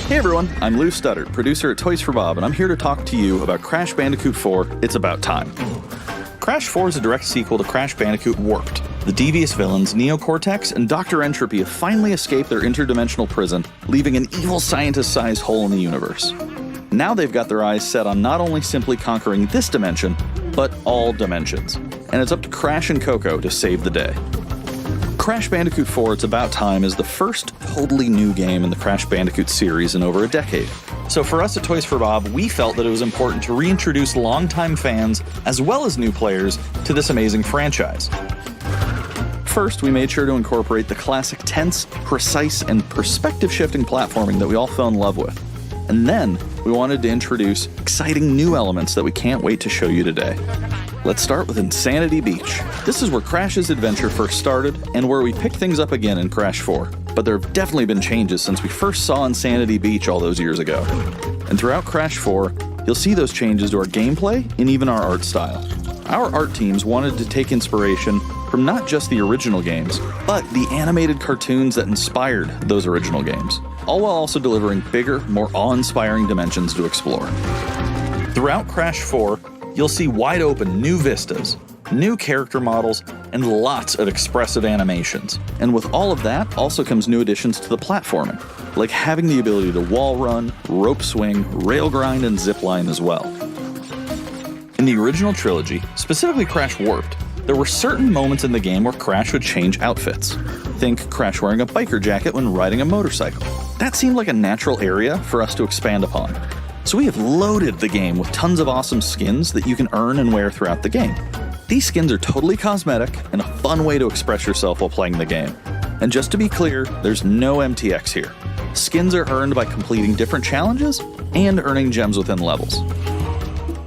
Hey everyone, I'm Lou Studdard, producer at Toys for Bob, and I'm here to talk to you about Crash Bandicoot 4, It's About Time. Crash 4 is a direct sequel to Crash Bandicoot Warped. The devious villains, Neo Cortex and Dr. Entropy, have finally escaped their interdimensional prison, leaving an evil scientist-sized hole in the universe. Now they've got their eyes set on not only simply conquering this dimension, but all dimensions. And it's up to Crash and Coco to save the day. Crash Bandicoot 4 It's About Time is the first totally new game in the Crash Bandicoot series in over a decade. So for us at Toys for Bob, we felt that it was important to reintroduce longtime fans, as well as new players, to this amazing franchise. First, we made sure to incorporate the classic tense, precise, and perspective-shifting platforming that we all fell in love with. And then, we wanted to introduce exciting new elements that we can't wait to show you today. Let's start with Insanity Beach. This is where Crash's adventure first started, and where we pick things up again in Crash 4. But there have definitely been changes since we first saw Insanity Beach all those years ago. And throughout Crash 4, you'll see those changes to our gameplay and even our art style. Our art teams wanted to take inspiration from not just the original games, but the animated cartoons that inspired those original games, all while also delivering bigger, more awe-inspiring dimensions to explore. Throughout Crash 4, you'll see wide-open new vistas, new character models, and lots of expressive animations. And with all of that also comes new additions to the platforming, like having the ability to wall run, rope swing, rail grind, and zipline as well. In the original trilogy, specifically Crash Warped, there were certain moments in the game where Crash would change outfits. Think Crash wearing a biker jacket when riding a motorcycle. That seemed like a natural area for us to expand upon. So we have loaded the game with tons of awesome skins that you can earn and wear throughout the game. These skins are totally cosmetic and a fun way to express yourself while playing the game. And just to be clear, there's no MTX here. Skins are earned by completing different challenges and earning gems within levels.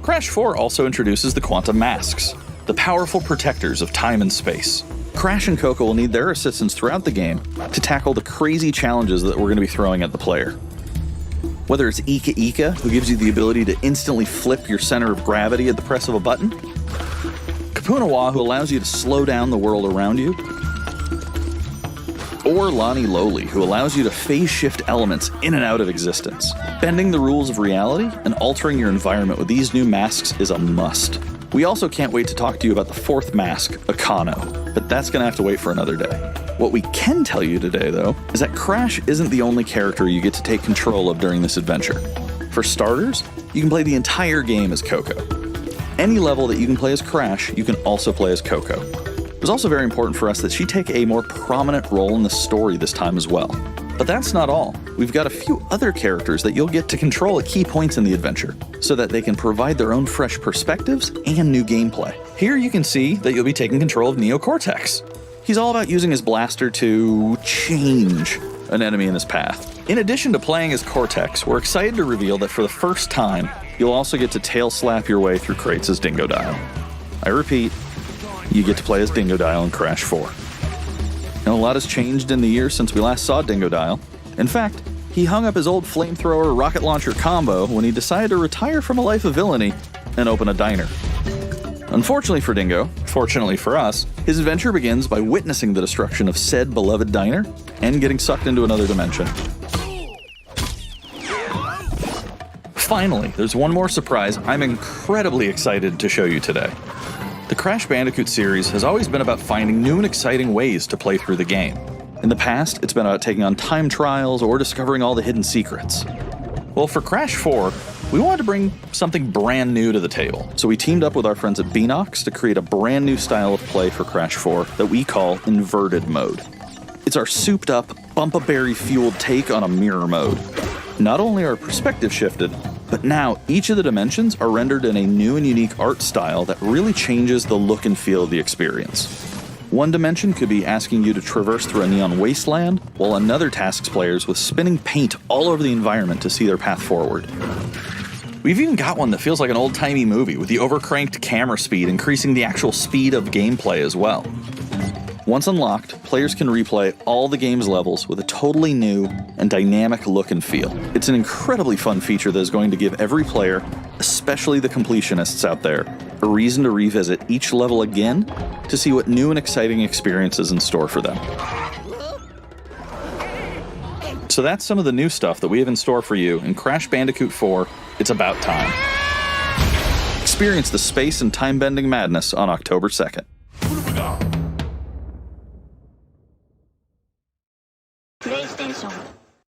Crash 4 also introduces the Quantum Masks, the powerful protectors of time and space. Crash and Coco will need their assistance throughout the game to tackle the crazy challenges that we're going to be throwing at the player. Whether it's Ika Ika, who gives you the ability to instantly flip your center of gravity at the press of a button, Kapunawa, who allows you to slow down the world around you, or Lani Loli, who allows you to phase shift elements in and out of existence. Bending the rules of reality and altering your environment with these new masks is a must. We also can't wait to talk to you about the fourth mask, Akano, but that's gonna have to wait for another day. What we can tell you today, though, is that Crash isn't the only character you get to take control of during this adventure. For starters, you can play the entire game as Coco. Any level that you can play as Crash, you can also play as Coco. It was also very important for us that she take a more prominent role in the story this time as well. But that's not all. We've got a few other characters that you'll get to control at key points in the adventure, so that they can provide their own fresh perspectives and new gameplay. Here you can see that you'll be taking control of Neo Cortex. He's all about using his blaster to change an enemy in his path. In addition to playing as Cortex, we're excited to reveal that for the first time, you'll also get to tail slap your way through crates as Dingodile. I repeat, you get to play as Dingodile in Crash 4. Now, a lot has changed in the years since we last saw Dingodile. In fact, he hung up his old flamethrower rocket launcher combo when he decided to retire from a life of villainy and open a diner. Unfortunately for Dingo, fortunately for us, his adventure begins by witnessing the destruction of said beloved diner and getting sucked into another dimension. Finally, there's one more surprise I'm incredibly excited to show you today. The Crash Bandicoot series has always been about finding new and exciting ways to play through the game. In the past, it's been about taking on time trials or discovering all the hidden secrets. Well, for Crash 4, we wanted to bring something brand new to the table, so we teamed up with our friends at Beanox to create a brand new style of play for Crash 4 that we call Inverted Mode. It's our souped-up, bumpa-berry-fueled take on a mirror mode. Not only are perspective shifted, but now each of the dimensions are rendered in a new and unique art style that really changes the look and feel of the experience. One dimension could be asking you to traverse through a neon wasteland, while another tasks players with spinning paint all over the environment to see their path forward. We've even got one that feels like an old-timey movie, with the overcranked camera speed increasing the actual speed of gameplay as well. Once unlocked, players can replay all the game's levels with a totally new and dynamic look and feel. It's an incredibly fun feature that is going to give every player, especially the completionists out there, a reason to revisit each level again to see what new and exciting experiences in store for them. So that's some of the new stuff that we have in store for you in Crash Bandicoot 4, It's About Time. Experience the space and time-bending madness on October 2nd.